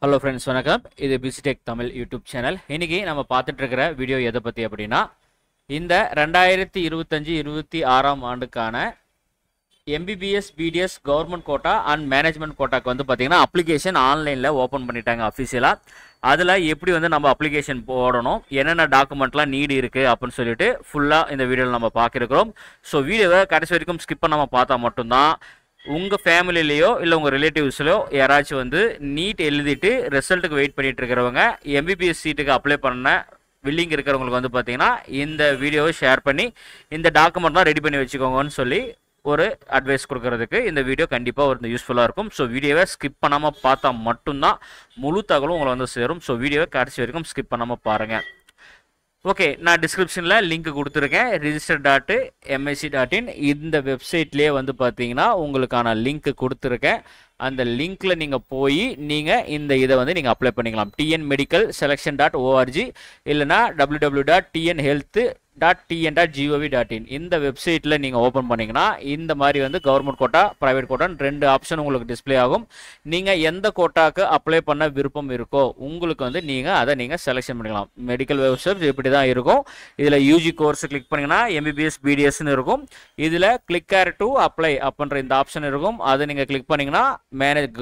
Hello friends, வணக்கம். இது பிசிடெக் Tamil YouTube channel. இன்றைக்கி நம்ம பார்த்துட்டு இருக்கிற வீடியோ எதை பற்றி அப்படின்னா, இந்த 2025-26 ஆண்டுக்கான MBBS BDS government quota and management கோட்டாக்கு வந்து பார்த்திங்கன்னா அப்ளிகேஷன் ஆன்லைனில் ஓப்பன் பண்ணிட்டாங்க அஃபிஷியலாக. அதில் எப்படி வந்து நம்ம அப்ளிகேஷன் போடணும், என்னென்ன டாக்குமெண்ட்லாம் நீடு இருக்குது அப்படின்னு சொல்லிட்டு ஃபுல்லாக இந்த வீடியோவில் நம்ம பார்க்குறோம். ஸோ வீடியோவை கடைசி வரைக்கும் ஸ்கிப் பண்ணாமல் பார்த்தா மட்டும்தான் உங்கள் ஃபேமிலிலேயோ இல்லை உங்கள் ரிலேட்டிவ்ஸ்லையோ யாராச்சும் வந்து நீட் எழுதிட்டு ரிசல்ட்டுக்கு வெயிட் பண்ணிகிட்டு இருக்கிறவங்க, எம்பிபிஎஸ் சீட்டுக்கு அப்ளை பண்ண வில்லிங் இருக்கிறவங்களுக்கு வந்து பார்த்தீங்கன்னா இந்த வீடியோவை ஷேர் பண்ணி இந்த டாக்குமெண்ட்லாம் ரெடி பண்ணி வச்சுக்கோங்கன்னு சொல்லி ஒரு அட்வைஸ் கொடுக்கறதுக்கு இந்த வீடியோ கண்டிப்பாக ஒரு யூஸ்ஃபுல்லாக இருக்கும். ஸோ வீடியோவை ஸ்கிப் பண்ணாமல் பார்த்தா மட்டும்தான் முழு தகவலும் உங்களை வந்து சேரும். ஸோ வீடியோவை கடைசி வரைக்கும் ஸ்கிப் பண்ணாமல் பாருங்கள். ஓகே, நான் டிஸ்கிரிப்ஷனில் லிங்க் கொடுத்துருக்கேன். register.msc.in இந்த வெப்சைட்லேயே வந்து பார்த்தீங்கன்னா உங்களுக்கான லிங்க் கொடுத்துருக்கேன். அந்த லிங்க்கில் நீங்கள் போய் நீங்கள் இந்த இதை வந்து நீங்கள் அப்ளை பண்ணிக்கலாம். tnmedicalselection.org இல்லைனா www.tnhealth.tn.gov.in இந்த வெப்சைட்டில் நீங்கள் ஓப்பன் பண்ணிங்கன்னா இந்த மாதிரி வந்து கவர்மெண்ட் கோட்டா, ப்ரைவேட் கோட்டான்னு 2 ஆப்ஷன் உங்களுக்கு டிஸ்பிளே ஆகும். நீங்கள் எந்த கோட்டாக்கு அப்ளை பண்ண விருப்பம் இருக்கோ உங்களுக்கு வந்து நீங்கள் அதை நீங்கள் செலெக்ஷன் பண்ணிக்கலாம். மெடிக்கல் வெப்சைட் இப்படி தான் இருக்கும். இதில் யூஜி கோர்ஸ் கிளிக் பண்ணிங்கன்னா எம்பிபிஎஸ் பிடிஎஸ்ன்னு இருக்கும். இதில் கிளிக்கர் டு அப்ளை அப்படின்ற இந்த ஆப்ஷன் இருக்கும். அதை நீங்கள் கிளிக் பண்ணிங்கன்னா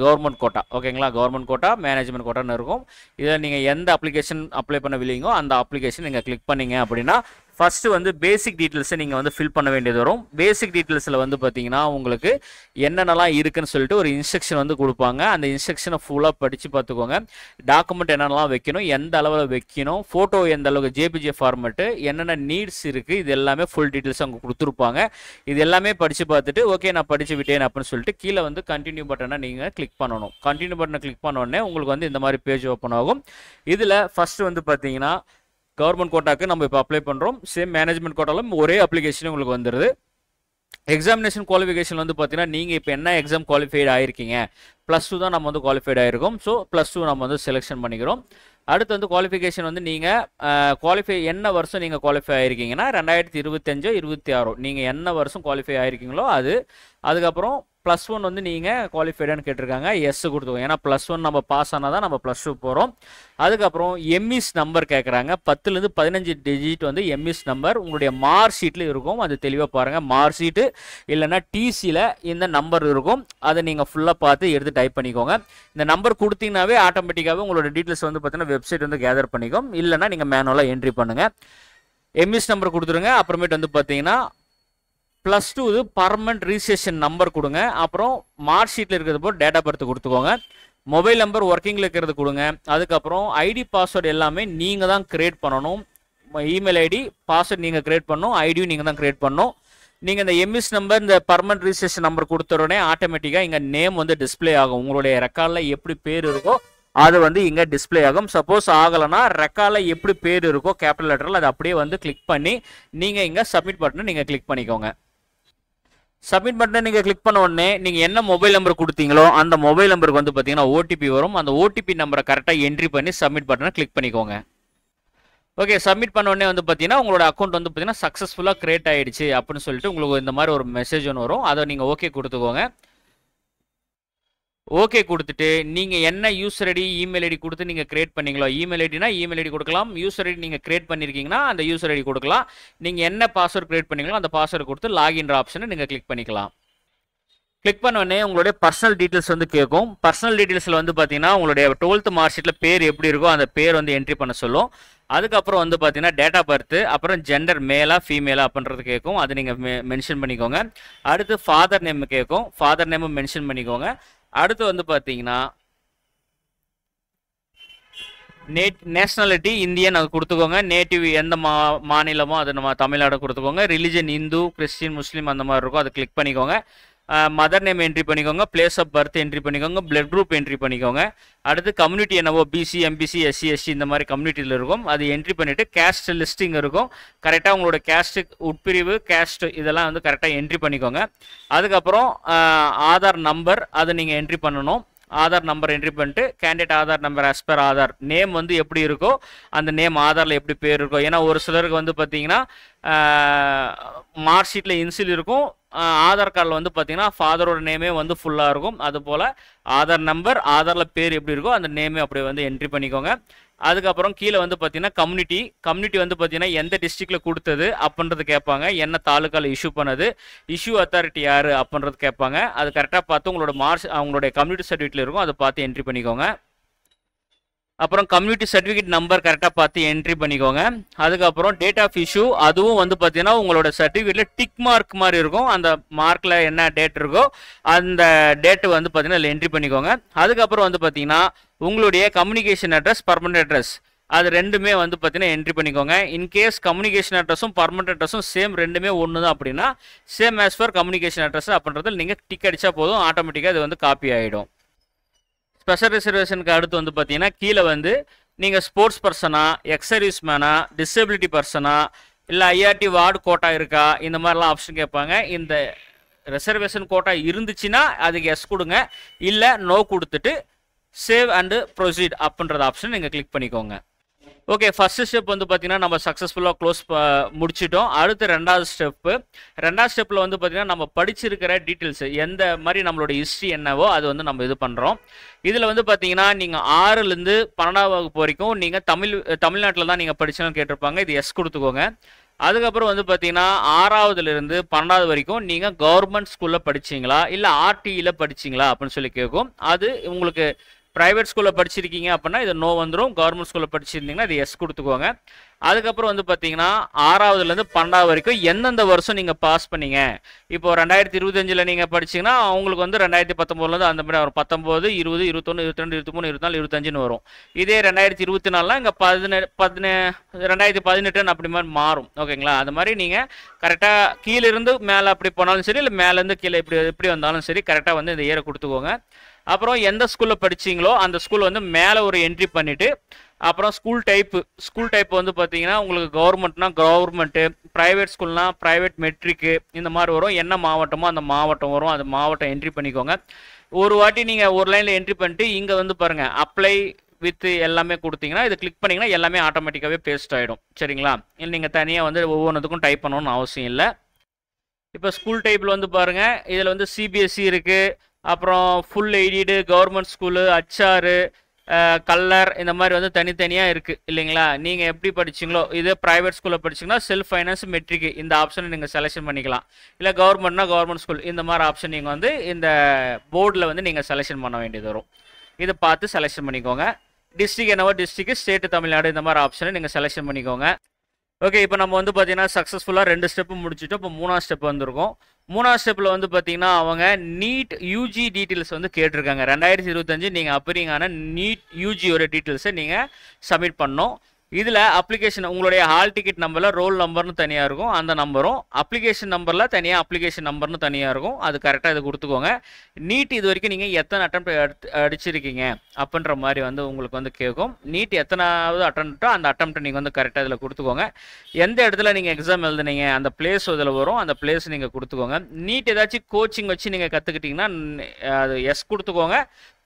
கவர்மெண்ட் கோட்டா, ஓகேங்களா, கவர்மெண்ட் கோட்டா மேனேஜ்மெண்ட் கோட்டான்னு இருக்கும். இதில் நீங்கள் எந்த அப்ளிகேஷன் அப்ளை பண்ண வில்லிங்கோ அந்த அப்ளிகேஷன் நீங்கள் கிளிக் பண்ணீங்க அப்படின்னா ஃபஸ்ட்டு வந்து பேசிக் டீட்டெயில்ஸை நீங்கள் வந்து ஃபில் பண்ண வேண்டியது வரும். பேசிக் டீட்டெயில்ஸில் வந்து பார்த்தீங்கன்னா உங்களுக்கு என்னென்னலாம் இருக்குன்னு சொல்லிட்டு ஒரு இன்ஸ்ட்ரக்ஷன் வந்து கொடுப்பாங்க. அந்த இன்ஸ்ட்ரக்ஷனை ஃபுல்லாக படித்து பார்த்துக்கோங்க. டாக்குமெண்ட் என்னென்னலாம் வைக்கணும், எந்த அளவில் வைக்கணும், ஃபோட்டோ எந்த அளவுக்கு, ஜேபிஜே ஃபார்மெட்டு, என்னென்ன நீட்ஸ் இருக்குது, இது எல்லாமே ஃபுல் டீட்டெயில்ஸ் அவங்க கொடுத்துருப்பாங்க. இது எல்லாமே படித்து பார்த்துட்டு ஓகே நான் படித்து விட்டேன் அப்படின்னு சொல்லிட்டு கீழே வந்து கண்டினியூ பட்டனை நீங்கள் கிளிக் பண்ணணும். கண்டினியூ பட்டனை கிளிக் பண்ண உடனே உங்களுக்கு வந்து இந்த மாதிரி பேஜ் ஓப்பன் ஆகும். இதில் ஃபஸ்ட்டு வந்து பார்த்தீங்கன்னா கவர்மெண்ட் கோட்டாக்கு நம்ம இப்போ அப்ளை பண்ணுறோம். சேம் மேனேஜ்மெண்ட் கோட்டாலும் ஒரே அப்ளிகேஷன் உங்களுக்கு வந்துடுது. எக்ஸாமினேஷன் குவாலிஃபிகேஷன் வந்து பார்த்தீங்கன்னா நீங்கள் இப்போ என்ன எக்ஸாம் குவாலிஃபைடு ஆகிருக்கீங்க, +2 தான் நம்ம வந்து குவாலிஃபைடு ஆகிருக்கோம். ஸோ +2 நம்ம வந்து செலெக்ஷன் பண்ணிக்கிறோம். அடுத்து வந்து குவாலிஃபிகேஷன் வந்து நீங்கள் என்ன வருஷம் நீங்கள் குவாலிஃபை ஆகிருக்கீங்கன்னா 2025-26 நீங்கள் என்ன வருஷம் குவாலிஃபை ஆகிருக்கீங்களோ அது. அதுக்கப்புறம் +1 வந்து நீங்கள் குவாலிஃபைடான்னு கேட்டிருக்காங்க, எஸ் கொடுத்துக்கோங்க. ஏன்னா +1 நம்ம பாஸ் ஆனால் தான் நம்ம +2 போகிறோம். அதுக்கப்புறம் எம்இஸ் நம்பர் கேட்குறாங்க. 10லேருந்து 15 டிஜிட் வந்து எம்இஸ் நம்பர் உங்களுடைய மார்க் ஷீட்டில் இருக்கும். அது தெளிவாக பாருங்கள். மார்க் ஷீட்டு இல்லைன்னா டிசியில் இந்த நம்பர் இருக்கும். அதை நீங்கள் ஃபுல்லாக பார்த்து எடுத்து டைப் பண்ணிக்கோங்க. இந்த நம்பர் கொடுத்தீங்கன்னாவே ஆட்டோமேட்டிக்காகவே உங்களோட டீட்டெயில்ஸ் வந்து பார்த்தீங்கன்னா வெப்சைட் வந்து கேதர் பண்ணிக்கும். இல்லைன்னா நீங்கள் மேனுவலாக என்ட்ரி பண்ணுங்கள். எம்இஸ் நம்பர் கொடுத்துருங்க. அப்புறமேட்டு வந்து பார்த்தீங்கன்னா +2 இது பர்மனன்ட் ரிஜிஸ்ட்ரேஷன் நம்பர் கொடுங்க. அப்புறம் மார்க் ஷீட்டில் இருக்கிறது போல் டேட் ஆஃப் பர்த் கொடுத்துக்கோங்க. மொபைல் நம்பர் ஒர்க்கிங்கில் இருக்கிறது கொடுங்க. அதுக்கப்புறம் ஐடி பாஸ்வேர்டு எல்லாமே நீங்கள் தான் கிரியேட் பண்ணணும். இமெயில் ஐடி பாஸ்வேர்டு நீங்கள் கிரியேட் பண்ணணும், ஐடியும் நீங்கள் தான் கிரியேட் பண்ணணும். நீங்கள் இந்த எம்எஸ் நம்பர், இந்த பர்மனன்ட் ரிஜிஸ்ட்ரேஷன் நம்பர் கொடுத்த உடனே ஆட்டோமேட்டிக்காக இங்கே நேம் வந்து டிஸ்பிளே ஆகும். உங்களுடைய ரெக்கார்டில் எப்படி பேர் இருக்கோ அது வந்து இங்கே டிஸ்பிளே ஆகும். சப்போஸ் ஆகலைன்னா ரெக்கார்டில் எப்படி பேர் இருக்கோ கேபிட்டல் லெட்டரில் அதை அப்படியே வந்து கிளிக் பண்ணி நீங்கள் இங்கே சப்மிட் பட்டனை நீங்கள் கிளிக் பண்ணிக்கோங்க. சப்மிட் பட்டனை நீங்கள் கிளிக் பண்ண உடனே நீங்கள் என்ன மொபைல் நம்பர் கொடுத்தீங்களோ அந்த மொபைல் நம்பருக்கு வந்து பார்த்தீங்கன்னா ஓடிபி வரும். அந்த ஓடிபி நம்பரை கரெக்டாக என்ட்ரி பண்ணி சப்மிட் பட்டனை கிளிக் பண்ணிக்கோங்க. ஓகே, சப்மிட் பண்ண உடனே வந்து பார்த்தீங்கன்னா உங்களோட அக்கௌண்ட் வந்து பார்த்தீங்கன்னா சக்ஸஸ்ஃபுல்லாக கிரியேட் ஆகிடுச்சு அப்படின்னு சொல்லிட்டு உங்களுக்கு இந்த மாதிரி ஒரு மெசேஜ் ஒன்று வரும். அதை நீங்கள் ஓகே கொடுத்துக்கோங்க. ஓகே கொடுத்துட்டு நீங்கள் என்ன யூசர் ஐடி, இமெயில் ஐடி கொடுத்து நீங்கள் கிரியேட் பண்ணீங்களோ, இமெயில் ஐடினா இமெயில் ஐடி கொடுக்கலாம். யூசர் ஐடி நீங்கள் கிரியேட் பண்ணியிருக்கீங்கன்னா அந்த யூசர் ஐடி கொடுக்கலாம். நீங்கள் என்ன பாஸ்வேர்டு கிரியேட் பண்ணீங்களோ அந்த பாஸ்வேர்டு கொடுத்து லாகின்ற ஆப்ஷனை நீங்கள் கிளிக் பண்ணிக்கலாம். கிளிக் பண்ண உடனே உங்களுடைய பர்சனல் டீட்டெயில்ஸ் வந்து கேட்கும். பர்சனல் டீட்டெயில்ஸில் வந்து பார்த்தீங்கன்னா உங்களுடைய 12th மார்க் ஷீட்டில் பேர் எப்படி இருக்கோ அந்த பேர் வந்து என்ட்ரி பண்ண சொல்லும். அதுக்கப்புறம் வந்து பார்த்தீங்கன்னா டேட் ஆஃப் பர்த், அப்புறம் ஜெண்டர் மேலா ஃபீமேலா அப்படின்றது கேட்கும். அது நீங்கள் மென்ஷன் பண்ணிக்கோங்க. அடுத்து ஃபாதர் நேம் கேட்கும். ஃபாதர் நேமும் மென்ஷன் பண்ணிக்கோங்க. அடுத்து வந்து பார்த்தீங்கன்னா நேஷ்னாலிட்டி இந்தியன் அது கொடுத்துக்கோங்க. நேட்டிவ் எந்த மாநிலமோ அது நம்ம தமிழ்நாடு கொடுத்துக்கோங்க. ரிலிஜன் இந்து, கிறிஸ்டின், முஸ்லீம் அந்த மாதிரி இருக்கும். அதை கிளிக் பண்ணிக்கோங்க. மதர் நேம் என்ட்ரி பண்ணிக்கோங்க. பிளேஸ் ஆஃப் பர்த் என்ட்ரி பண்ணிக்கோங்க. பிளட் குரூப் என்ட்ரி பண்ணிக்கோங்க. அடுத்து கம்யூனிட்டி என்னவோ பிசி, எம்பிசி, எஸ்சி, எஸ்டி இந்த மாதிரி கம்யூனிட்டியில் இருக்கும். அது என்ட்ரி பண்ணிவிட்டு கேஸ்ட் லிஸ்டிங் இருக்கும். கரெக்டாக உங்களோட கேஸ்ட்டு உட்பிரிவு, கேஸ்ட் இதெல்லாம் வந்து கரெக்டாக என்ட்ரி பண்ணிக்கோங்க. அதுக்கப்புறம் ஆதார் நம்பர் அதை நீங்கள் என்ட்ரி பண்ணணும். ஆதார் நம்பர் என்ட்ரி பண்ணிட்டு candidate Aadhaar number as per Aadhaar name வந்து எப்படி இருக்கோ அந்த நேம் ஆதாரில் எப்படி பேர் இருக்கோ. ஏன்னா ஒரு சிலருக்கு வந்து பார்த்தீங்கன்னா மார்க் ஷீட்டில் இன்சில் இருக்கும், ஆதார் கார்டில் வந்து பார்த்தீங்கன்னா ஃபாதரோட நேமே வந்து ஃபுல்லாக இருக்கும். அதுபோல் ஆதார் நம்பர், ஆதாரில் பேர் எப்படி இருக்கோ அந்த நேமே அப்படியே வந்து என்ட்ரி பண்ணிக்கோங்க. அதுக்கப்புறம் கீழே வந்து பார்த்தீங்கன்னா கம்யூனிட்டி வந்து பார்த்தீங்கன்னா எந்த டிஸ்ட்ரிக்டில் கொடுத்தது அப்படின்றது கேட்பாங்க. என்ன தாலுக்காவில் இஷ்யூ பண்ணது, இஷ்யூ அத்தாரிட்டி யார் அப்படின்றது கேட்பாங்க. அது கரெக்டாக பார்த்து உங்களோட அவங்களுடைய கம்யூனிட்டி சர்டிஃபிகேட்டில் இருக்கும், அதை பார்த்து என்ட்ரி பண்ணிக்கோங்க. அப்புறம் கம்யூனிட்டி சர்டிஃபிகேட் நம்பர் கரெக்டாக பார்த்து என்ட்ரி பண்ணிக்கோங்க. அதுக்கப்புறம் டேட் ஆஃப் இஷ்யூ, அதுவும் வந்து பார்த்தீங்கன்னா உங்களோட சர்டிஃபிகேட்டில் டிக் மார்க் மாதிரி இருக்கும். அந்த மார்க்கில் என்ன டேட் இருக்கோ அந்த டேட்டு வந்து பார்த்தீங்கன்னா அதில் என்ட்ரி பண்ணிக்கோங்க. அதுக்கப்புறம் வந்து பார்த்தீங்கன்னா உங்களுடைய கம்யூனிகேஷன் அட்ரஸ், பர்மனெண்ட் அட்ரஸ், அது ரெண்டுமே வந்து பார்த்தீங்கன்னா என்ட்ரி பண்ணிக்கோங்க. இன்கேஸ் கம்யூனிகேஷன் அட்ரஸும் பர்மனெண்ட் அட்ரஸும் சேம், ரெண்டுமே ஒன்று தான் அப்படின்னா same as for communication address அப்படின்றதில் நீங்கள் டிக் அடித்தா போதும், ஆட்டோமேட்டிக்காக அது வந்து காப்பி ஆகிடும். ஸ்பெஷல் ரிசர்வேஷனுக்கு அடுத்து வந்து பார்த்தீங்கன்னா கீழே வந்து நீங்கள் ஸ்போர்ட்ஸ் பர்சனா, எக்ஸ் சர்வீஸ் மேனா, டிசபிலிட்டி பர்சனா, இல்லை ஐஆர்டி வார்டு கோட்டா இருக்கா, இந்த மாதிரிலாம் ஆப்ஷன் கேட்பாங்க. இந்த ரிசர்வேஷன் கோட்டா இருந்துச்சுன்னா அதுக்கு எஸ் கொடுங்க, இல்லை நோ கொடுத்துட்டு சேவ் அண்டு ப்ரொசீட் அப்படின்ற ஆப்ஷன் நீங்கள் கிளிக் பண்ணிக்கோங்க. ஓகே, ஃபர்ஸ்ட் ஸ்டெப் வந்து பார்த்தீங்கன்னா நம்ம சக்ஸஸ்ஃபுல்லாக க்ளோஸ் முடிச்சிட்டோம். அடுத்து ரெண்டாவது ஸ்டெப்பில் வந்து பார்த்தீங்கன்னா நம்ம படிச்சிருக்கிற டீட்டெயில்ஸ், எந்த மாதிரி நம்மளோட ஹிஸ்ட்ரி என்னவோ அது வந்து நம்ம இது பண்ணுறோம். இதில் வந்து பார்த்தீங்கன்னா நீங்கள் 6லேருந்து 12ஆம் வகுப்பு வரைக்கும் நீங்கள் தமிழ்நாட்டில் தான் நீங்கள் படிச்சோன்னு கேட்டிருப்பாங்க, இது எஸ் கொடுத்துக்கோங்க. அதுக்கப்புறம் வந்து பார்த்தீங்கன்னா 6வதுலேருந்து 12வது வரைக்கும் நீங்கள் கவர்மெண்ட் ஸ்கூலில் படிச்சிங்களா இல்லை ஆர்டியில் படிச்சிங்களா அப்படின்னு சொல்லி கேட்கும். அது உங்களுக்கு ப்ரைவேட் ஸ்கூலில் படிச்சிருக்கீங்க அப்படின்னா இது நோ வந்துடும், கவர்மெண்ட் ஸ்கூலில் படிச்சிருந்தீங்கன்னா இது எஸ் கொடுத்துக்கோங்க. அதுக்கப்புறம் வந்து பார்த்தீங்கன்னா 6வதுலேருந்து 12வது வரைக்கும் எந்தெந்த வருஷம் நீங்கள் பாஸ் பண்ணீங்க. இப்போ 2025 நீங்கள் படிச்சிங்கன்னா அவங்களுக்கு வந்து 2019 அந்த மாதிரி வரும், 19, 20, 21, 22, 23, 24, 25 வரும். இதே 2024 இங்கே 2018 அப்படி மாதிரி மாறும். ஓகேங்களா, அது மாதிரி நீங்கள் கரெக்டாக கீழிருந்து மேலே அப்படி போனாலும் சரி, இல்லை மேலேருந்து கீழே எப்படி வந்தாலும் சரி கரெக்டாக வந்து இந்த இயரை கொடுத்துக்கோங்க. அப்புறம் எந்த ஸ்கூலில் படிச்சிங்களோ அந்த ஸ்கூல் வந்து மேலே ஒரு என்ட்ரி பண்ணிவிட்டு, அப்புறம் ஸ்கூல் டைப் வந்து பார்த்தீங்கன்னா உங்களுக்கு கவர்மெண்ட்னா கவர்மெண்ட்டு, ப்ரைவேட் ஸ்கூல்னா ப்ரைவேட் மெட்ரிக்கு இந்த மாதிரி வரும். என்ன மாவட்டமோ அந்த மாவட்டம் வரும், அந்த மாவட்டம் என்ட்ரி பண்ணிக்கோங்க. ஒரு வாட்டி நீங்கள் ஒரு லைனில் என்ட்ரி பண்ணிட்டு இங்கே வந்து பாருங்கள் அப்ளை வித் எல்லாமே கொடுத்தீங்கன்னா இது கிளிக் பண்ணிங்கன்னா எல்லாமே ஆட்டோமேட்டிக்காகவே பேஸ்ட் ஆகிடும். சரிங்களா, இல்லை நீங்கள் தனியாக வந்து ஒவ்வொன்றுத்துக்கும் டைப் பண்ணணும்னு அவசியம் இல்லை. இப்போ ஸ்கூல் டைப்பில் வந்து பாருங்கள், இதில் வந்து சிபிஎஸ்சி இருக்குது, அப்புறம் ஃபுல் எய்டடு, கவர்மெண்ட் ஸ்கூலு, அச்சாரு, கல்லர், இந்த மாதிரி வந்து தனித்தனியாக இருக்குது இல்லைங்களா. நீங்கள் எப்படி படிச்சிங்களோ, இது ப்ரைவேட் ஸ்கூலில் படிச்சிங்கன்னா செல்ஃப் ஃபைனான்ஸ், மெட்ரிக்கு இந்த ஆப்ஷனை நீங்கள் செலெக்ஷன் பண்ணிக்கலாம். இல்லை கவர்மெண்ட்னா கவர்மெண்ட் ஸ்கூல், இந்த மாதிரி ஆப்ஷன் நீங்கள் வந்து இந்த போர்டில் வந்து நீங்கள் செலெக்ஷன் பண்ண வேண்டியது வரும். இதை பார்த்து செலெக்ஷன் பண்ணிக்கோங்க. டிஸ்ட்ரிக் என்னவோ டிஸ்ட்ரிக்ட், ஸ்டேட்டு தமிழ்நாடு, இந்த மாதிரி ஆப்ஷனை நீங்கள் செலெக்ஷன் பண்ணிக்கோங்க. ஓகே, இப்போ நம்ம வந்து பார்த்தீங்கன்னா சக்ஸஸ்ஃபுல்லாக 2 ஸ்டெப்பு முடிச்சுட்டோம். இப்போ 3ஆவது ஸ்டெப் வந்திருக்கோம். 3ஆவது ஸ்டெப்பில் வந்து பார்த்தீங்கன்னா அவங்க நீட் யூஜி டீட்டெயில்ஸ் வந்து கேட்டிருக்காங்க. 2025 நீங்கள் அப்பியரிங்கான நீட் யூஜியோட டீட்டெயில்ஸை நீங்கள் சப்மிட் பண்ணணும். இதில் அப்ளிகேஷன் உங்களுடைய ஹால் டிக்கெட் நம்பரில் ரோல் நம்பர்னு தனியாக இருக்கும், அந்த நம்பரும் அப்ளிகேஷன் நம்பரில் தனியாக அப்ளிகேஷன் நம்பர்னு தனியாக இருக்கும். அது கரெக்டாக இது கொடுத்துக்கோங்க. நீட் இது வரைக்கும் நீங்கள் எத்தனை அட்டெம்ப்ட் அடிச்சிருக்கீங்க அப்படின்ற மாதிரி வந்து உங்களுக்கு வந்து கேட்கும். நீட் எத்தனாவது அட்டெம்ப்டோ அந்த அட்டெம்ப்ட்டை நீங்கள் வந்து கரெக்டாக இதில் கொடுத்துக்கோங்க. எந்த இடத்துல நீங்கள் எக்ஸாம் எழுதுனீங்க அந்த பிளேஸ் இதில் வரும், அந்த பிளேஸ் நீங்கள் கொடுத்துக்கோங்க. நீட் ஏதாச்சும் கோச்சிங் வச்சு நீங்கள் கற்றுக்கிட்டிங்கன்னா அது எஸ் கொடுத்துக்கோங்க.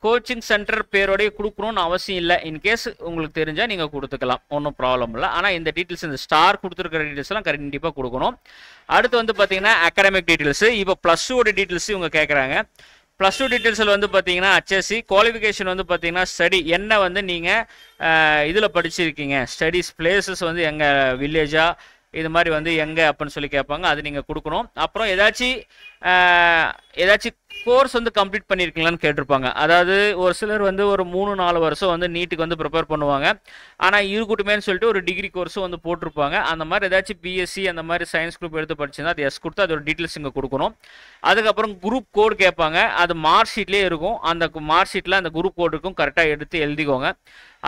கோச்சிங் சென்டர் பேரோடைய கொடுக்கணும்னு அவசியம் இல்லை. இன்கேஸ் உங்களுக்கு தெரிஞ்சால் நீங்கள் கொடுத்துக்கலாம், ஒன்றும் ப்ராப்ளம் இல்லை. ஆனால் இந்த டீட்டெயில்ஸ், இந்த ஸ்டார் கொடுத்துருக்கிற டீட்டெயில்ஸ்லாம் கண்டிப்பாக கொடுக்கணும். அடுத்து வந்து பார்த்தீங்கன்னா அகாடமிக் டீட்டெயில்ஸு. இப்போ +2 டீட்டெயில்ஸு இவங்க கேட்குறாங்க. +2 டீட்டெயில்ஸில் வந்து பார்த்தீங்கன்னா HSC குவாலிஃபிகேஷன் வந்து பார்த்தீங்கன்னா ஸ்டடி என்ன வந்து நீங்கள் இதில் படிச்சிருக்கீங்க, ஸ்டடீஸ் பிளேசஸ் வந்து எங்கள் வில்லேஜா இது மாதிரி வந்து எங்கே அப்படின்னு சொல்லி கேட்பாங்க, அது நீங்கள் கொடுக்கணும். அப்புறம் ஏதாச்சும் கோர்ஸ் வந்து கம்ப்ளீட் பண்ணியிருக்கீங்களான்னு கேட்டிருப்பாங்க. அதாவது ஒரு சிலர் வந்து ஒரு 3-4 வருஷம் வந்து நீட்டுக்கு வந்து ப்ரிப்பேர் பண்ணுவாங்க. ஆனால் இருக்கட்டுமேன்னு சொல்லிட்டு ஒரு டிகிரி கோர்ஸும் வந்து போட்டிருப்பாங்க. அந்த மாதிரி ஏதாச்சும் பிஎஸ்சி அந்த மாதிரி சயின்ஸ் குரூப் எடுத்து படிச்சுன்னா அது எஸ் கொடுத்து அதோட டீட்டெயில்ஸ் இங்கே கொடுக்கணும். அதுக்கப்புறம் குரூப் கோடு கேட்பாங்க, அது மார்க் ஷீட்லேயே இருக்கும். அந்த மார்க் ஷீட்டில் அந்த குரூப் கோடு இருக்கும், கரெக்டாக எடுத்து எழுதிக்கோங்க.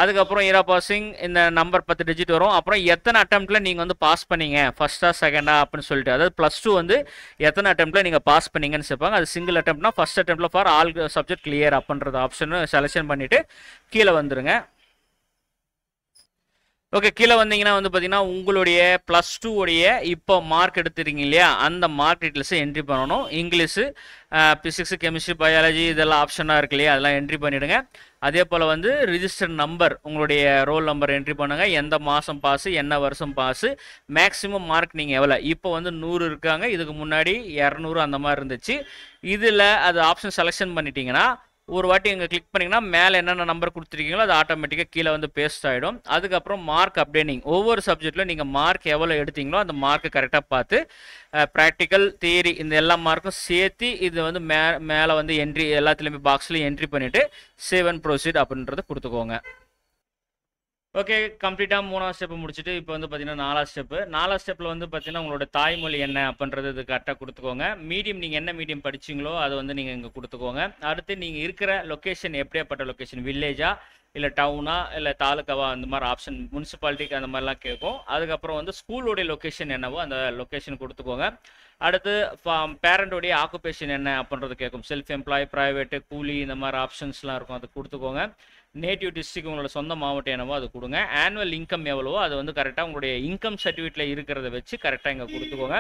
அதுக்கப்புறம் இயர் ஆஃப் பாசிங் இந்த நம்பர் 10 டிஜிட் வரும். அப்புறம் எத்தனை அட்டெம்ப்ட்டில் நீங்கள் வந்து பாஸ் பண்ணீங்க, ஃபர்ஸ்ட்டா செகண்டா அப்படின்னு சொல்லிட்டு, அதாவது +2 வந்து எத்தனை அட்டெம்ப்ட்டில் நீங்கள் பாஸ் பண்ணீங்கன்னு சொல்லுவாங்க. அது சிங்கிள் அட்டெம்ப்ட்னா ஃபர்ஸ்ட் அட்டெம்ப்ட்ல ஃபார் ஆல் சப்ஜெக்ட் கிளியர் அப்படின்றது ஆப்ஷன் செலெக்ஷன் பண்ணிவிட்டு கீழே வந்துருங்க. ஓகே, கீழே வந்தீங்கன்னா வந்து பார்த்தீங்கன்னா உங்களுடைய +2 உடைய இப்போ மார்க் எடுத்துருக்கீங்க இல்லையா, அந்த மார்க் டீட்டெயில்ஸை என்ட்ரி பண்ணணும். இங்கிலீஷு, பிசிக்ஸு, கெமிஸ்ட்ரி, பயாலஜி இதெல்லாம் ஆப்ஷனாக இருக்கு இல்லையா, அதெல்லாம் என்ட்ரி பண்ணிவிடுங்க. அதே போல் வந்து ரிஜிஸ்டர் நம்பர், உங்களுடைய ரோல் நம்பர் என்ட்ரி பண்ணுங்கள். எந்த மாதம் பாஸு, என்ன வருஷம் பாஸு, மேக்ஸிமம் மார்க் நீங்கள் எவ்வளோ. இப்போ வந்து 100 இருக்காங்க, இதுக்கு முன்னாடி 200 அந்த மாதிரி இருந்துச்சு. இதில் அது ஆப்ஷன் செலெக்ஷன் பண்ணிட்டீங்கன்னா ஒரு வாட்டி இங்கே கிளிக் பண்ணிங்கன்னா மேலே என்னென்ன நம்பர் கொடுத்துருக்கீங்களோ அது ஆட்டோமேட்டிக்காக கீழே வந்து பேஸ்ட் ஆகிடும். அதுக்கப்புறம் மார்க் அப்டேட்டிங், ஒவ்வொரு சப்ஜெக்ட்டில் நீங்கள் மார்க் எவ்வளோ எடுத்தீங்களோ அந்த மார்க்கு கரெக்டாக பார்த்து ப்ராக்டிக்கல், தியரி இந்த எல்லா மார்க்கும் சேர்த்து இது வந்து மேலே வந்து என்ட்ரி எல்லாத்துலேயுமே பாக்ஸ்லையும் என்ட்ரி பண்ணிவிட்டு சேவ் அண்ட் ப்ரொசீட் அப்படின்றத கொடுத்துக்கோங்க. ஓகே, கம்ப்ளீட்டாக 3ஆவது ஸ்டெப்பு முடிச்சுட்டு இப்போ வந்து பார்த்தீங்கன்னா 4ஆவது ஸ்டெப்பில் வந்து பார்த்தீங்கன்னா உங்களோட தாய்மொழி என்ன அப்படின்றது இது கரெக்டாக கொடுத்துக்கோங்க. மீடியம் நீங்கள் என்ன மீடியம் படிச்சிங்களோ அதை வந்து நீங்கள் இங்கே கொடுத்துக்கோங்க. அடுத்து நீங்கள் இருக்கிற லொக்கேஷன் எப்படியாப்பட்ட லொக்கேஷன், வில்லேஜா இல்லை டவுனா இல்லை தாலுக்காவா, அந்த மாதிரி ஆப்ஷன், முனிசிபாலிட்டிக்கு அந்த மாதிரிலாம் கேட்கும். அதுக்கப்புறம் வந்து ஸ்கூலோடைய லொக்கேஷன் என்னவோ அந்த லொக்கேஷன் கொடுத்துக்கோங்க. அடுத்து பேரண்டோடைய ஆக்குபேஷன் என்ன அப்படின்றது கேட்கும். செல்ஃப் எம்ப்ளாய், ப்ரைவேட்டு, கூலி இந்த மாதிரி ஆப்ஷன்ஸ்லாம் இருக்கும், அது கொடுத்துக்கோங்க. நேட்டிவ் டிஸ்ட்ரிக்ட் உங்களோட சொந்த மாவட்டம் என்னவோ அது கொடுங்க. ஆனுவல் இன்கம் எவ்வளவோ அது வந்து கரெக்டாக உங்களுடைய இன்கம் சர்டிஃபிகேட்டில் இருக்கிறத வச்சு கரெக்டாக இங்கே கொடுத்துக்கோங்க.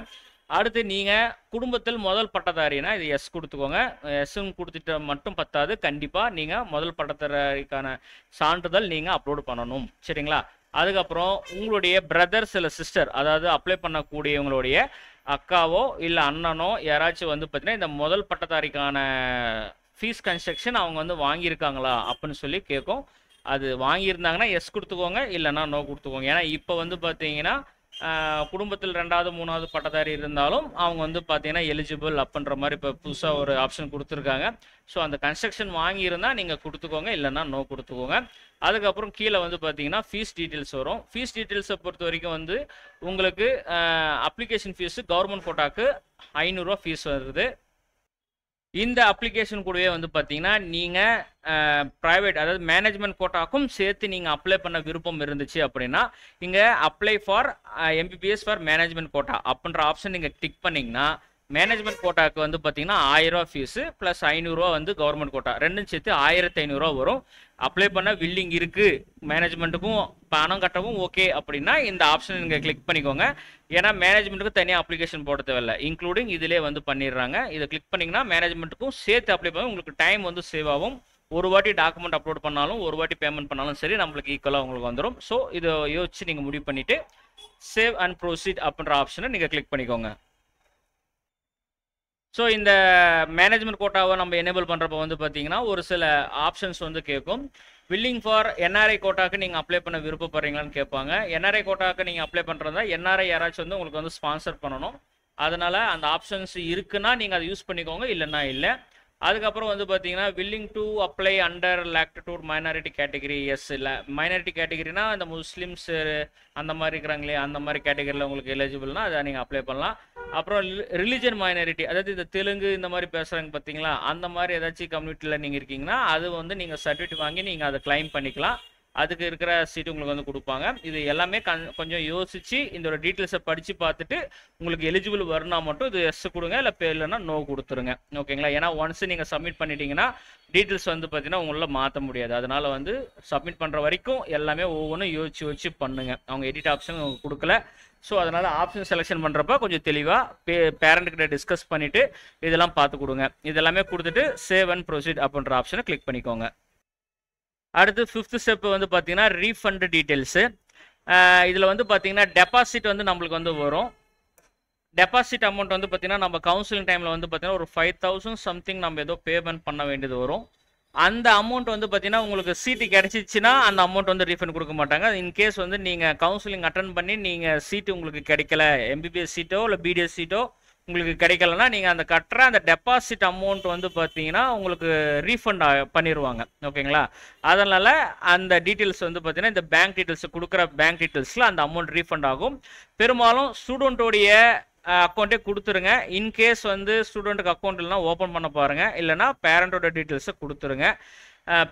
அடுத்து நீங்கள் குடும்பத்தில் முதல் பட்டதாரினா இது எஸ் கொடுத்துக்கோங்க. எஸ்ன்னு கொடுத்துட்டு மட்டும் பத்தாது, கண்டிப்பாக நீங்கள் முதல் பட்டதாரிக்கான சான்றிதழ் நீங்கள் அப்லோடு பண்ணணும். சரிங்களா? அதுக்கப்புறம் உங்களுடைய பிரதர்ஸ் இல்லை சிஸ்டர், அதாவது அப்ளை பண்ணக்கூடியவங்களுடைய அக்காவோ இல்லை அண்ணனோ யாராச்சும் வந்து பார்த்தீங்கன்னா இந்த முதல் பட்டதாரிக்கான ஃபீஸ் கன்ஸ்ட்ரக்ஷன் அவங்க வந்து வாங்கியிருக்காங்களா அப்படின்னு சொல்லி கேட்கும். அது வாங்கியிருந்தாங்கன்னா எஸ் கொடுத்துக்கோங்க, இல்லைன்னா நோ கொடுத்துக்கோங்க. ஏன்னா இப்போ வந்து பார்த்தீங்கன்னா குடும்பத்தில் 2வது 3வது பட்டதாரி இருந்தாலும் அவங்க வந்து பார்த்தீங்கன்னா எலிஜிபிள் அப்படின்ற மாதிரி இப்போ புதுசாக ஒரு ஆப்ஷன் கொடுத்துருக்காங்க. ஸோ அந்த கன்ஸ்ட்ரக்ஷன் வாங்கியிருந்தால் நீங்கள் கொடுத்துக்கோங்க, இல்லைன்னா நோ கொடுத்துக்கோங்க. அதுக்கப்புறம் கீழே வந்து பார்த்தீங்கன்னா ஃபீஸ் டீட்டெயில்ஸ் வரும். ஃபீஸ் டீட்டெயில்ஸை பொறுத்த வரைக்கும் வந்து உங்களுக்கு அப்ளிகேஷன் ஃபீஸு கவர்மெண்ட் கோட்டாக்கு 500 ரூபா ஃபீஸ் வருது. இந்த அப்ளிகேஷன் கூடவே வந்து பார்த்தீங்கன்னா நீங்கள் ப்ரைவேட், அதாவது மேனேஜ்மெண்ட் கோட்டாக்கும் சேர்த்து நீங்கள் அப்ளை பண்ண விருப்பம் இருந்துச்சு அப்படின்னா இங்கே apply for MBBS for management quota அப்படின்ற ஆப்ஷன் நீங்கள் கிளிக் பண்ணிங்கன்னா மேனேஜ்மெண்ட் கோட்டாக்கு வந்து பார்த்தீங்கன்னா 1000 ரூபா ஃபீஸு ப்ளஸ் 500 ரூபா வந்து கவர்மெண்ட் கோட்டா, ரெண்டும் சேர்த்து 1500 ரூபா வரும். அப்ளை பண்ண வில்லிங் இருக்குது, மேனேஜ்மெண்ட்டுக்கும் பணம் கட்டவும் ஓகே அப்படின்னா இந்த ஆப்ஷன் நீங்கள் கிளிக் பண்ணிக்கோங்க. ஏன்னா மேனேஜ்மெண்ட்டுக்கு தனியாக அப்ளிகேஷன் போட தேவையில்லை, இன்க்ளூடிங் இதிலே வந்து பண்ணிடுறாங்க. இதை கிளிக் பண்ணிங்கன்னா மேனேஜ்மெண்ட்டுக்கும் சேர்த்து அப்ளை பண்ண உங்களுக்கு டைம் வந்து சேவ் ஆகும். ஒரு வாட்டி டாக்குமெண்ட் அப்லோட் பண்ணாலும் ஒரு வாட்டி பேமெண்ட் பண்ணாலும் சரி நம்மளுக்கு ஈக்குவலாக உங்களுக்கு வந்துடும். ஸோ இதை யோசிச்சு நீங்கள் முடிவு பண்ணிவிட்டு சேவ் அண்ட் ப்ரொசீட் அப்படின்ற ஆப்ஷனை நீங்கள் கிளிக் பண்ணிக்கோங்க. ஸோ இந்த மேனேஜ்மெண்ட் கோட்டாவை நம்ம எனேபிள் பண்ணுறப்ப வந்து பார்த்தீங்கன்னா ஒரு சில ஆப்ஷன்ஸ் வந்து கேட்கும். வில்லிங் ஃபார் NRI கோட்டாக்கு நீங்கள் அப்ளை பண்ண விருப்பப்படுறீங்களான்னு கேட்பாங்க. NRI கோட்டாக்கு நீங்கள் அப்ளை பண்ணுறதா NRI யாராச்சும் வந்து உங்களுக்கு வந்து ஸ்பான்சர் பண்ணணும். அதனால் அந்த ஆப்ஷன்ஸ் இருக்குன்னா நீங்கள் அதை யூஸ் பண்ணிக்கோங்க, இல்லைன்னா இல்லை. அதுக்கப்புறம் வந்து பார்த்தீங்கன்னா willing to apply under latitude minority category, yes இல்லை. மைனாரிட்டி கேட்டகரினா இந்த முஸ்லீம்ஸ் அந்த மாதிரி இருக்கிறாங்களே அந்த மாதிரி கேட்டகரியில் உங்களுக்கு எலிஜிபிள்னா அதை நீங்கள் அப்ளை பண்ணலாம். அப்புறம் ரிலிஜன் மைனாரிட்டி, அதாவது இந்த தெலுங்கு இந்த மாதிரி பேசுகிறாங்க பார்த்தீங்களா, அந்த மாதிரி ஏதாச்சும் கம்யூனிட்டியில் நீங்கள் இருக்கீங்கன்னா அது வந்து நீங்கள் சர்டிஃபிகேட் வாங்கி நீங்கள் அதை கிளைம் பண்ணிக்கலாம். அதுக்கு இருக்கிற சீட்டு உங்களுக்கு வந்து கொடுப்பாங்க. இது எல்லாமே கொஞ்சம் யோசிச்சு இதோட டீட்டெயில்ஸை படித்து பார்த்துட்டு உங்களுக்கு எலிஜிபிள் வரும்னா மட்டும் இது எஸ் கொடுங்க, இல்லை இல்லைன்னா நோ கொடுத்துருங்க. ஓகேங்களா? ஏன்னா ஒன்ஸ் நீங்கள் சப்மிட் பண்ணிட்டீங்கன்னா டீட்டெயில்ஸ் வந்து பார்த்தீங்கன்னா உங்களால் மாற்ற முடியாது. அதனால் வந்து சப்மிட் பண்ணுற வரைக்கும் எல்லாமே ஒவ்வொன்றும் யோசிச்சு பண்ணுங்கள். அவங்க எடிட் ஆப்ஷன் கொடுக்கல. ஸோ அதனால் ஆப்ஷன் செலெக்ஷன் பண்ணுறப்ப கொஞ்சம் தெளிவாக பேரண்ட்கிட்ட டிஸ்கஸ் பண்ணிவிட்டு இதெல்லாம் பார்த்து கொடுங்க. இதெல்லாமே கொடுத்துட்டு சேவ் அண்ட் ப்ரொசீட் அப்படின்ற ஆப்ஷனை கிளிக் பண்ணிக்கோங்க. அடுத்து 5th ஸ்டெப் வந்து பார்த்தீங்கன்னா ரீஃபண்ட் டீட்டெயில்ஸு. இதில் வந்து பார்த்தீங்கன்னா டெபாசிட் வந்து நம்மளுக்கு வந்து வரும். டெபாசிட் அமௌண்ட் வந்து பார்த்தீங்கன்னா நம்ம கவுன்சிலிங் டைமில் வந்து பார்த்தீங்கன்னா ஒரு 5000 சம்திங் நம்ம ஏதோ பேமெண்ட் பண்ண வேண்டியது வரும். அந்த அமௌண்ட் வந்து பார்த்தீங்கன்னா உங்களுக்கு சீட்டு கிடச்சிச்சின்னா அந்த அமௌண்ட் வந்து ரீஃபண்ட் கொடுக்க மாட்டாங்க. இன்கேஸ் வந்து நீங்கள் கவுன்சிலிங் அட்டன் பண்ணி நீங்கள் சீட்டு உங்களுக்கு கிடைக்கல, MBBS சீட்டோ இல்லை BDS சீட்டோ உங்களுக்கு கிடைக்கலன்னா நீங்கள் அந்த கட்டுற அந்த டெபாசிட் அமௌண்ட் வந்து பார்த்தீங்கன்னா உங்களுக்கு ரீஃபண்ட் பண்ணிடுவாங்க. ஓகேங்களா? அதனால் அந்த டீட்டெயில்ஸ் வந்து பார்த்தீங்கன்னா இந்த பேங்க் டீட்டெயில்ஸ் கொடுக்குற பேங்க் டீட்டெயில்ஸில் அந்த அமௌண்ட் ரீஃபண்ட் ஆகும். பெரும்பாலும் ஸ்டூடெண்ட்டோடைய அக்கௌண்ட்டே கொடுத்துருங்க. இன்கேஸ் வந்து ஸ்டூடெண்ட்டுக்கு அக்கௌண்ட் இல்லைனா ஓப்பன் பண்ண பாருங்கள், இல்லைனா பேரண்ட்டோட டீட்டெயில்ஸை கொடுத்துருங்க.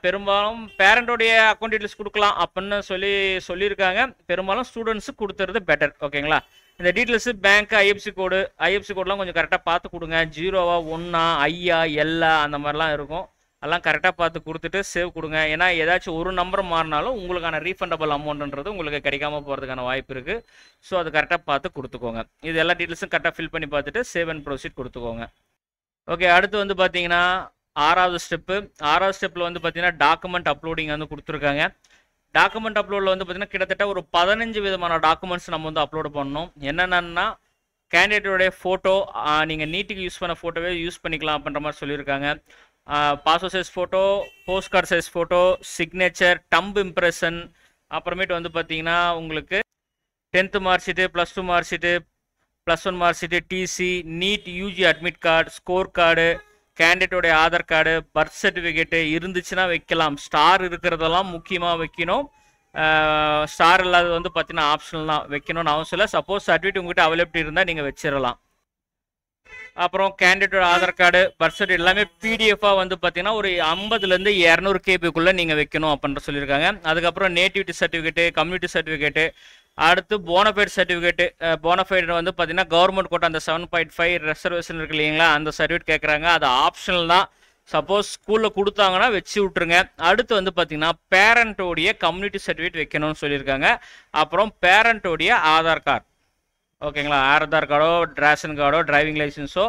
பெரும்பாலும் பேரண்டோடைய அக்கௌண்ட் டீட்டெயில்ஸ் கொடுக்கலாம் அப்படின்னு சொல்லியிருக்காங்க. பெரும்பாலும் ஸ்டூடெண்ட்ஸு கொடுத்துறது பெட்டர். ஓகேங்களா? இந்த டீட்டெயில்ஸு பேங்க் ஐஎஃப்சி கோடெலாம் கொஞ்சம் கரெக்டாக பார்த்து கொடுங்க. 0வா 1ஆ ஐயா எல்லா அந்த மாதிரிலாம் இருக்கும். அதெல்லாம் கரெக்டாக பார்த்து கொடுத்துட்டு சேவ் கொடுங்க. ஏன்னா ஏதாச்சும் ஒரு நம்பர் மாறினாலும் உங்களுக்கான ரீஃபண்டபிள் அமௌண்ட்ன்றது உங்களுக்கு கிடைக்காம போகிறதுக்கான வாய்ப்பு இருக்குது. ஸோ அது கரெக்டாக பார்த்து கொடுத்துக்கோங்க. இது எல்லா டீட்டெயில்ஸும் கரெக்டாக ஃபில் பண்ணி பார்த்துட்டு சேவ் அண்ட் ப்ரொசீட் கொடுத்துக்கோங்க. ஓகே, அடுத்து வந்து பார்த்தீங்கன்னா ஆறாவது ஸ்டெப்பில் வந்து பார்த்தீங்கன்னா டாக்குமெண்ட் அப்லோடிங் வந்து கொடுத்துருக்காங்க. டாக்குமெண்ட் அப்லோடில் வந்து பார்த்தீங்கன்னா கிட்டத்தட்ட ஒரு 15 விதமான டாக்குமெண்ட்ஸ் நம்ம வந்து அப்லோடு பண்ணணும். என்னென்னா கேண்டிடேட்டோடைய ஃபோட்டோ, நீங்கள் நீட்டுக்கு யூஸ் பண்ண ஃபோட்டோவே யூஸ் பண்ணிக்கலாம் அப்படின்ற மாதிரி சொல்லியிருக்காங்க. Passport size photo, post card size photo, signature, thumb impression, அப்புறமேட்டு வந்து பார்த்தீங்கன்னா உங்களுக்கு 10th mark sheet, +2 mark sheet, +1 mark sheet, TC, NEET UG admit card, score card, கேண்டிடேட்டோடைய ஆதார் கார்டு, பர்த் சர்டிஃபிகேட்டு இருந்துச்சுன்னா வைக்கலாம். ஸ்டார் இருக்கிறதெல்லாம் முக்கியமாக வைக்கணும். ஸ்டார் இல்லாதது வந்து பார்த்தீங்கன்னா ஆப்ஷனல் தான், வைக்கணும்னு அவசியம் இல்லை. சப்போஸ் சர்டிஃபிகேட் உங்கள்கிட்ட அவைலபிலிட்டி இருந்தால் நீங்கள் வச்சிடலாம். அப்புறம் கேண்டிடேட்டோட ஆதார் கார்டு, பர்த் சர்டிஃபிகேட் எல்லாமே பிடிஎஃபாக வந்து பார்த்தீங்கன்னா ஒரு 50லேருந்து 200 KB நீங்கள் வைக்கணும் அப்படின்ற சொல்லியிருக்காங்க. அதுக்கப்புறம் நேட்டிவிட்டி சர்டிஃபிகேட்டு, கம்யூனிட்டி சர்டிஃபிகேட்டு, அடுத்து போனஃபைட் சர்டிஃபிகேட்டு. போனஃபைட் வந்து பார்த்தீங்கன்னா கவர்மெண்ட் கோட்டா அந்த 7.5 ரிசர்வேஷன் இருக்கு இல்லைங்களா, அந்த சர்டிஃபிகேட் கேட்குறாங்க. அது ஆப்ஷனல் தான். சப்போஸ் ஸ்கூலில் கொடுத்தாங்கன்னா வச்சு விட்ருங்க. அடுத்து வந்து பார்த்தீங்கன்னா பேரண்ட்டோடைய கம்யூனிட்டி சர்டிஃபிகேட் வைக்கணும்னு சொல்லியிருக்காங்க. அப்புறம் பேரண்ட்டோடைய ஆதார் கார்டு, ஓகேங்களா, ஆதார் கார்டோ, ரேஷன் கார்டோ, டிரைவிங் லைசன்ஸோ,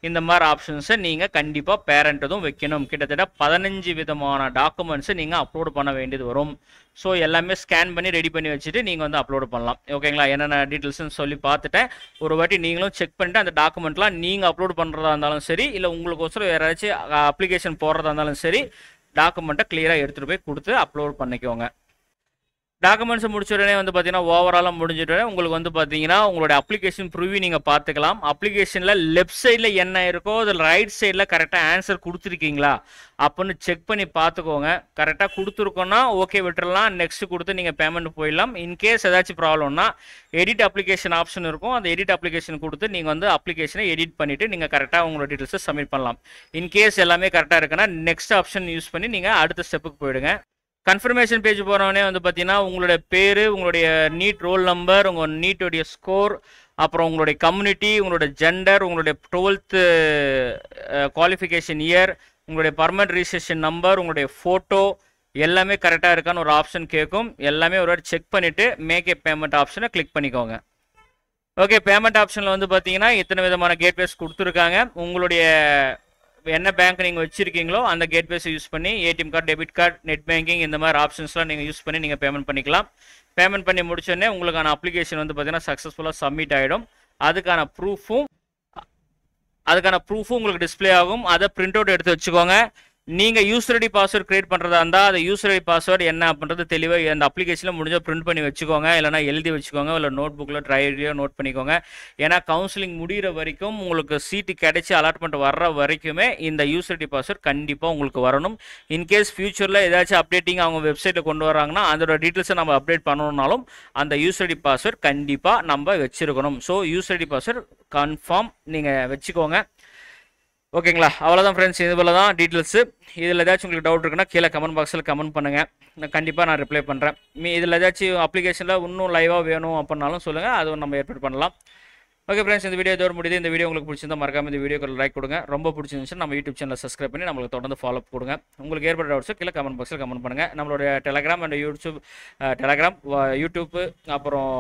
இந்த மாதிரி ஆப்ஷன்ஸை நீங்கள் கண்டிப்பாக பேரண்ட்டதும் வைக்கணும். கிட்டத்தட்ட 15 விதமான டாக்குமெண்ட்ஸை நீங்கள் அப்லோடு பண்ண வேண்டியது வரும். ஸோ எல்லாமே ஸ்கேன் பண்ணி ரெடி பண்ணி வச்சுட்டு நீங்கள் வந்து அப்லோடு பண்ணலாம். ஓகேங்களா, என்னென்ன டீட்டெயில்ஸ்னு சொல்லி பார்த்துட்டேன். ஒரு வாட்டி நீங்களும் செக் பண்ணிட்டு அந்த டாக்குமெண்ட்லாம் நீங்கள் அப்லோடு பண்ணுறதா இருந்தாலும் சரி, இல்லை உங்களுக்கோசரம் யாராச்சும் அப்ளிகேஷன் போடுறதா இருந்தாலும் சரி, டாக்குமெண்ட்டை கிளியராக எடுத்துகிட்டு போய் கொடுத்து அப்லோட் பண்ணிக்கோங்க. டாக்குமெண்ட்ஸ் முடிச்ச உடனே வந்து பார்த்தீங்கன்னா ஓவராலாக முடிஞ்சிட்ட உடனே உங்களுக்கு வந்து பார்த்தீங்கன்னா உங்களோட அப்ளிகேஷன் ப்ரிவ்யூ நீங்கள் பார்த்துக்கலாம். அப்ளிகேஷனில் லெஃப்ட் சைடில் என்ன இருக்கோ அதில் ரைட் சைடில் கரெக்டாக ஆன்சர் கொடுத்துருக்கீங்களா அப்படின்னு செக் பண்ணி பார்த்துக்கோங்க. கரெக்டாக கொடுத்துருக்கோன்னா ஓகே விட்டுறலாம், நெக்ஸ்ட் கொடுத்து நீங்கள் பேமெண்ட் போயிடலாம். இன்கேஸ் ஏதாச்சும் ப்ராப்ளம்னா எடிட் அப்ளிகேஷன் ஆப்ஷன் இருக்கும். அந்த எடிட் அப்ளிகேஷன் கொடுத்து நீங்கள் வந்து அப்ளிகேஷனை எடிட் பண்ணிவிட்டு நீங்கள் கரெக்டாக உங்களோட டீட்டெயில்ஸை சப்மிட் பண்ணலாம். இன்கேஸ் எல்லாமே கரெக்டாக இருக்குன்னா நெக்ஸ்ட் ஆப்ஷன் யூஸ் பண்ணி நீங்கள் அடுத்த ஸ்டெப்புக்கு போயிடுங்க. கன்ஃபர்மேஷன் பேஜ் போகிறவனே வந்து பார்த்தீங்கன்னா உங்களுடைய பேர், உங்களுடைய நீட் ரோல் நம்பர், உங்கள் நீட்டோடைய ஸ்கோர், அப்புறம் உங்களுடைய கம்யூனிட்டி, உங்களுடைய ஜெண்டர், உங்களுடைய 12th குவாலிஃபிகேஷன் இயர், உங்களுடைய பர்மனன்ட் ரிஜிஸ்ட்ரேஷன் நம்பர், உங்களுடைய ஃபோட்டோ எல்லாமே கரெக்டாக இருக்கான்னு ஒரு ஆப்ஷன் கேட்கும். எல்லாமே ஒரு வாட்டி செக் பண்ணிவிட்டு மேக் ஏ பேமெண்ட் ஆப்ஷனை கிளிக் பண்ணிக்கோங்க. ஓகே, பேமெண்ட் ஆப்ஷனில் வந்து பார்த்தீங்கன்னா இத்தனை விதமான கேட்வேஸ் கொடுத்துருக்காங்க. உங்களுடைய என்ன பேங்க் நீங்கள் வச்சுருக்கீங்களோ அந்த கேட்வேஸை யூஸ் பண்ணி ATM card, debit card, net banking இந்த மாதிரி ஆப்ஷன்ஸ்லாம் நீங்கள் யூஸ் பண்ணி நீங்கள் பேமெண்ட் பண்ணிக்கலாம். பேமெண்ட் பண்ணி முடிச்சோடனே உங்களுக்கான அப்ளிகேஷன் வந்து பார்த்தீங்கன்னா சக்ஸஸ்ஃபுல்லாக சப்மிட் ஆகிடும். அதுக்கான ப்ரூஃபும் உங்களுக்கு டிஸ்பிளே ஆகும். அதை பிரிண்ட் அவுட் எடுத்து வச்சுக்கோங்க. நீங்கள் யூசர் ஐடி பாஸ்வேர்டு கிரியேட் பண்ணுறதா இருந்தால் அந்த யூசர் ஐடி பாஸ்வேர்டு என்ன அப்படின்றது தெளிவாக அந்த அப்ளிகேஷனில் முடிஞ்சால் பிரிண்ட் பண்ணி வச்சுக்கோங்க. இல்லைனா எழுதி வச்சுக்கோங்க, இல்லை நோட் புக்கில் டைரியிலையோ நோட் பண்ணிக்கோங்க. ஏன்னா கவுன்சிலிங் முடிகிற வரைக்கும் உங்களுக்கு சீட்டு கிடைச்சி அலாட்மெண்ட் வர்ற வரைக்குமே இந்த யூசர் ஐடி பாஸ்வேர்டு கண்டிப்பாக உங்களுக்கு வரணும். இன்கேஸ் ஃபியூச்சரில் ஏதாச்சும் அப்டேட்டிங் அவங்க வெப்சைட்டில் கொண்டு வராங்கன்னா அதோட டீட்டெயில்ஸை நம்ம அப்டேட் பண்ணணும்னாலும் அந்த யூசர் ஐடி பாஸ்வேர்டு கண்டிப்பாக நம்ம வச்சுருக்கணும். So user ID password confirm நீங்கள் வச்சுக்கோங்க. ஓகேங்களா, அவ்வளோதான் ஃப்ரெண்ட்ஸ். இதுபோல் தான் டீட்டெயில்ஸு. இதில் ஏதாச்சும் உங்களுக்கு டவுட் இருக்குன்னா கீழே கமெண்ட் பாக்ஸில் கமெண்ட் பண்ணுங்கள், கண்டிப்பாக நான் ரிப்ளை பண்ணுறேன். இதில் ஏதாச்சும் அப்ளிகேஷனில் இன்னும் லைவாக வேணும் அப்படின்னாலும் சொல்லுங்கள், அதுவும் நம்ம ஏற்பாடு பண்ணலாம். ஓகே ஃப்ரெண்ட்ஸ், இந்த வீடியோ இதோட முடியுது. இந்த வீடியோ உங்களுக்கு பிடிச்சிருந்தா மறக்காம இந்த வீடியோக்கு லைக் கொடுங்க. ரொம்ப பிடிச்சிருந்துச்சுன்னா நம்ம யூடியூப் சேனலை சப்ஸ்கிரைப் பண்ணி நம்மளுக்கு தொடர்ந்து ஃபாலோ கொடுங்க. உங்களுக்கு ஏற்பட்ட டவுட்ஸை கீழே கமெண்ட் பாக்ஸில் கமெண்ட் பண்ணுங்கள். நம்மளுடைய டெலகிராம் அண்ட் யூடியூப் அப்புறம்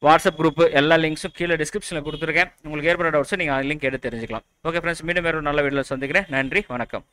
வாட்ஸ்அப் குரூப் எல்லா லிங்க்ஸும் கீழே டிஸ்கிரிப்ஷனில் கொடுத்துருக்கேன். உங்களுக்கு ஏற்பட்ட டவுட்ஸை நீங்கள் லிங்க் எடுத்து தெரிஞ்சுக்கலாம். ஓகே ஃப்ரெண்ட்ஸ், மீண்டும் வேறு ஒரு நல்ல வீடியோவில் சந்திக்கிறேன். நன்றி, வணக்கம்.